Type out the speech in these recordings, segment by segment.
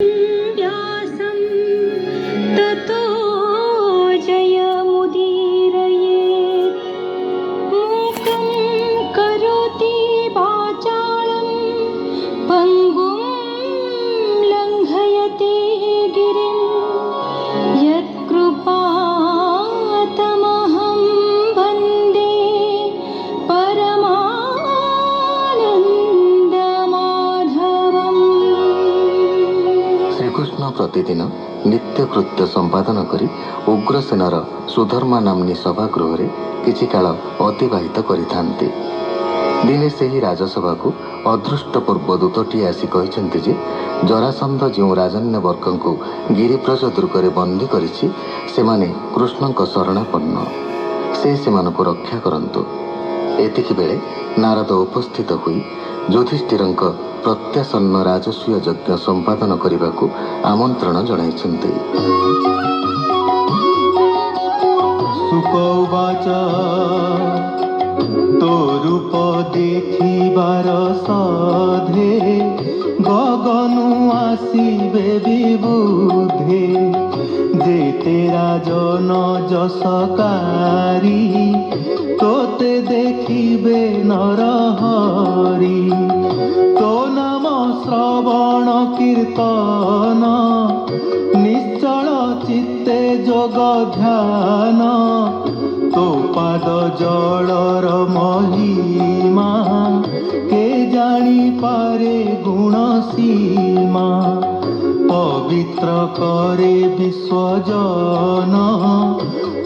व्यासं ततो जयमुदीरयेत्। मूकं करोति वाचालं पङ्गुं लङ्घयते गिरिं। यत्कृपातमहं वन्दे परमानन्दमाधवम्। ଶ୍ରୀକୃଷ୍ଣ ପ୍ରତିଦିନ ନିତ୍ୟକୃତ୍ୟ ସମ୍ପାଦନ କରି ଉଗ୍ରସେନର ସୁଧର୍ମା ନାମ୍ନୀ ସଭାଗୃହରେ କିଛି କାଳ ଅତିବାହିତ କରିଥାନ୍ତି। ଦିନେ ସେହି ରାଜସଭାକୁ ଅଦୃଷ୍ଟପୂର୍ବ ଦୂତଟିଏ ଆସି କହିଛନ୍ତି ଯେ ଜରାସନ୍ଧ ଯେଉଁ ରାଜନ୍ୟବର୍ଗଙ୍କୁ ଗିରିବ୍ରଜ ଦୁର୍ଗରେ ବନ୍ଦୀ କରିଛି ସେମାନେ କୃଷ୍ଣଙ୍କ ଶରଣାପନ୍ନ। ସେ ସେମାନଙ୍କୁ ରକ୍ଷା କରନ୍ତୁ। ଏତିକିବେଳେ ନାରଦ ଉପସ୍ଥିତ ହୋଇ ଯୁଧିଷ୍ଠିରଙ୍କ ପ୍ରତ୍ୟାସନ୍ନ ରାଜସ୍ୱୀୟ ଯଜ୍ଞ ସମ୍ପାଦନ କରିବାକୁ ଆମନ୍ତ୍ରଣ ଜଣାଇଛନ୍ତି। ସୁକୌବାଚ ତୋ ରୂପ ଦେଖିବାର ସାଧେ ଗଗନୁ ଆସିବେ ବିବୁଧେ। ଯେତେ ରାଜନ ଯଶକାରୀ ତୋତେ ଦେଖିବେ ନରହରି। ତୋ ନାମ ଶ୍ରବଣ କୀର୍ତ୍ତନ ନିଶ୍ଚଳ ଚିତ୍ତେ ଯୋଗ ଧ୍ୟାନ। ତୋ ପାଦ ଜଳର ମହିମା କେ ଜାଣିପାରେ ଗୁଣ ସୀମା। ପବିତ୍ର କରେ ବିଶ୍ୱଜନ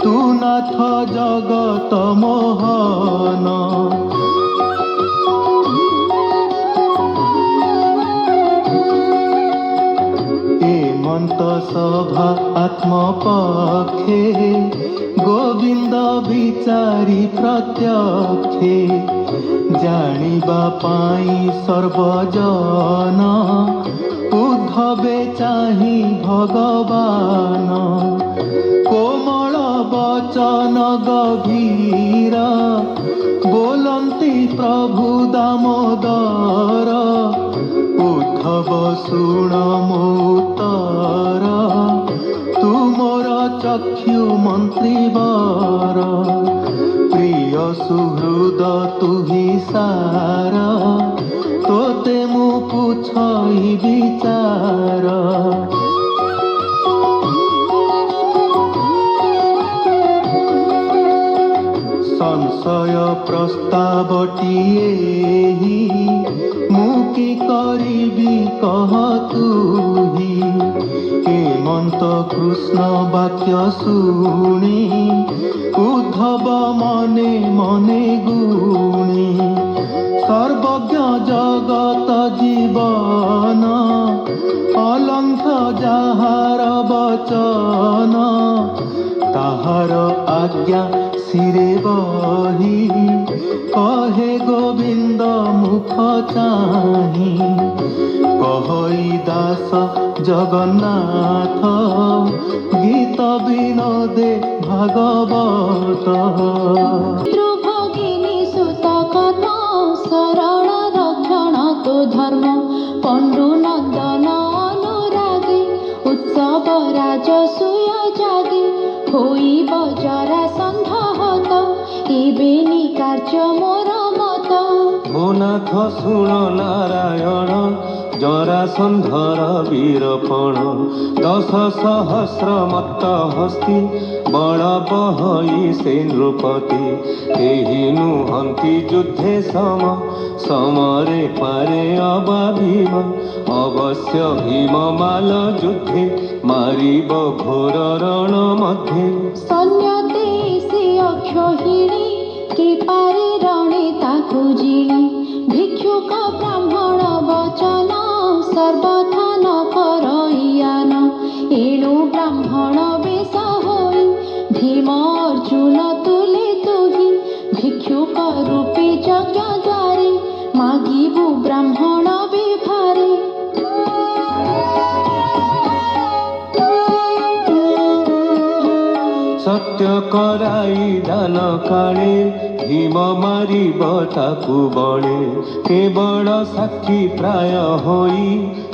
ତୁ ନାଥ ଜଗତ ମୋହନ। হেমন্ত সভা আত্মপক্ষে গোবিন্দ বিচারি প্রত্যক্ষে। জানিবা পাই সর্বজন উদ্ধবে চাহি ভগবান। কোমল বচন গভীর ବୋଲନ୍ତି ପ୍ରଭୁ ଦାମୋଦର। ଉଦ୍ଧବ ଶୁଣ ମୋ ଉତ୍ତର ତୁ ମୋର ଚକ୍ଷୁ ମନ୍ତ୍ରୀବର। ପ୍ରିୟ ସୁହୃଦ ତୁହି ସାର ତୋତେ ମୁଁ ପୁଛଇ ବିଚାର। ସଂଶୟ ପ୍ରସ୍ତାବଟିଏ ମୁଁ କି କରିବି କହ ତୁହି। ହେମନ୍ତ କୃଷ୍ଣ ବାକ୍ୟ ଶୁଣି ଉଦ୍ଧବ ମନେ ମନେ ଗୁଣି। ସର୍ବଜ୍ଞ ଜଗତ ଜୀବନ ଅଲଙ୍ଘ ଯାହାର ବଚନ। ତାହାର ଆଜ୍ଞା ଶିରେ ବହି କହେ ଗୋବିନ୍ଦ ମୁଖ ଚାହିଁ। କହଇ ଦାସ ଜଗନ୍ନାଥ ଗୀତ ବିନୋଦେ ଭାଗବତ। ପିତୃଭଗିନୀ ସୁତ କର୍ମ ଶରଣ ରକ୍ଷଣ ତୋ ଧର୍ମ। ପଣ୍ଡୁ ନନ୍ଦନ ଅନୁରାଗୀ ଉତ୍ସବ ରାଜସୂୟ ଜାଗି। ହୋଇବ ଜରାସନ୍ଧ ହତ ଏବେନି କାର୍ଯ୍ୟ ମୋର ମତ। ମୋ ନାଥ ଶୁଣ ନାରାୟଣ ଜରାସନ୍ଧର ବୀରପଣ। 10 ସହସ୍ର ମତ୍ତ ହସ୍ତି ବଳ ବହଇ ସେ ନୃପତି। କେହି ନୁହନ୍ତି ଯୁଦ୍ଧେ ସମ ସମରେ ପାରେ ଅବା ଭୀମ। ଅବଶ୍ୟ ଭୀମ ମାଲ ଯୁଦ୍ଧେ ମାରିବ ଘୋର ରଣ ମଧ୍ୟେ। ସୈନ୍ୟତେ ସେ ଅକ୍ଷହିଣୀ କି ପାରି ରଣେ ତାକୁ ଜିଣି। ଭିକ୍ଷୁକ ବ୍ରାହ୍ମଣ ବଚନ ସର୍ବଥା ନ କରଇଆନ। ଏଣୁ ବ୍ରାହ୍ମଣ ବେଶ ହୋଇ ଭୀମ ଅର୍ଜୁନ ତୁଲେ ତୁହି। ଭିକ୍ଷୁକ ରୂପୀ ଯଜ୍ଞ ଦ୍ୱାରେ ମାଗିବୁ ବ୍ରାହ୍ମଣ ବିଭାରେ। सत्य कराई दान काले भीम मारिब ताकु बणे केवल साक्षी प्राय होई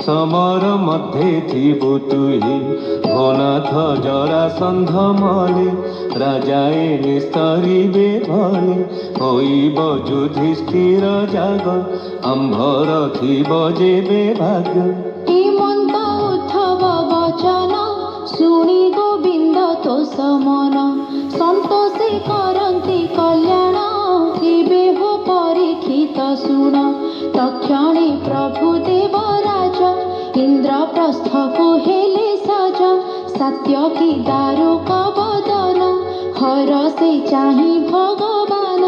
समर मध्ये थिबु तुही घनाथ जरासन्ध मले राजाए निस्तरिबे भले होइब युधिष्ठिर जाग आम्भर थिब जेबे भाग्य हेमन्त उद्धव वचन शुणी गोविन्द तोषमन सन्तोषे करन्ति कल्याण केबे हो परीक्षित शुण तक्षणे प्रभु देवराज इन्द्रप्रस्थको हेले सज सात्यकी दारुक बदन हरसे चाहिँ भगवान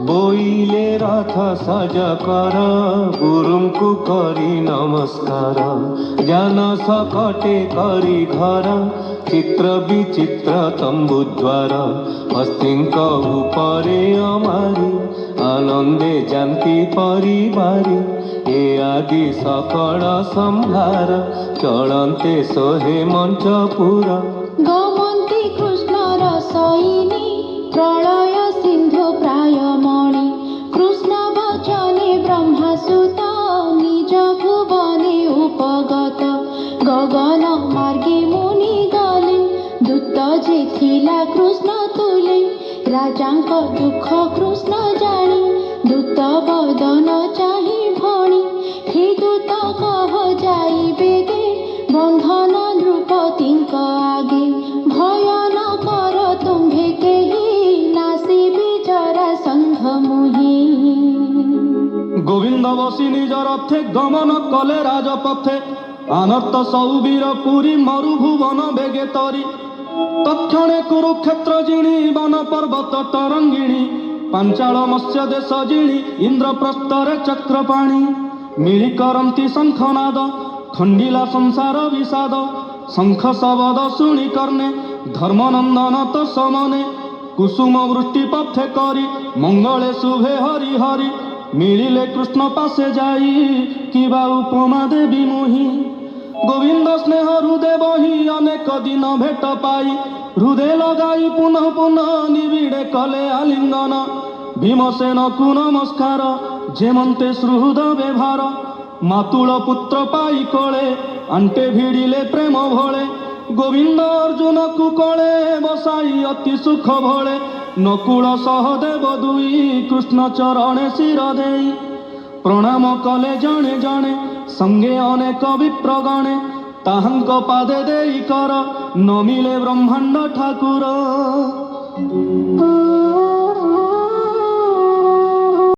बोइले रथ सज कर गुरुଙ୍କୁ करी नमस्कार ज्ञान सकटे करी घर चित्र विचित्र तम्बुद्वार हस्तिଙ୍କ उपरे अमारी आनन्दे जान्ति परिवारी ए आदि सकल सम्भार चलन्ते सोहे मञ्चपुर गमन्ति कृष्णर सैनी प्रलय सिन्धु प्रायमणि कृष्ण वचने ब्रह्मसुत निज भुवने उपगत गगन मार्गे मुनि गले दूत जे थिला कृष्ण तुले राजाଙ୍କ दुख कृष्ण जानी दूत बदन चाहि भणी हे दूत कह जाई बेगे बन्धन द्रुपदीଙ୍କ आगे भय न कर तुम्भे केही नासिबे जरासन्ध मुहि गोविंद बसी निज रथे गमन कले राजपथे अनर्थ सौबीर पुरी मरुभुवन बेगे तरी तक्षणे कुरुक्षेत्र जिणी वन पर्वत तरंगिणी पांचाल मत्स्य देश जिणी इंद्रप्रस्थरे चक्रपाणी मिली करंती शंखनाद खंडिला संसार विषाद शंख शबद शुणी कर्णे धर्मनंदन तो समने कुसुम वृष्टि पथे करी मंगले शुभे हरि हरि मिलिले कृष्ण पासे जाई किबा उपमा देवी मोही गोविंद स्नेह हृदय बही अनेक दिन भेट पाई हृदय लगाई पुनः पुनः निबिड़े कले आलिंगन भीमसेन कु नमस्कार जेमंते सुहृद व्यवहार मातुल पुत्र पाई कोले अंटे भिड़िले प्रेम भोले गोविंद अर्जुन कु कोले बसाई अति सुख भोले नकुल सहदेव दुई कृष्ण चरणे शिर देई प्रणाम कले जणे जणे संगे अनेक विप्रगणे ताहांक पादे देई कर नमिले ब्रह्मांड ठाकुर।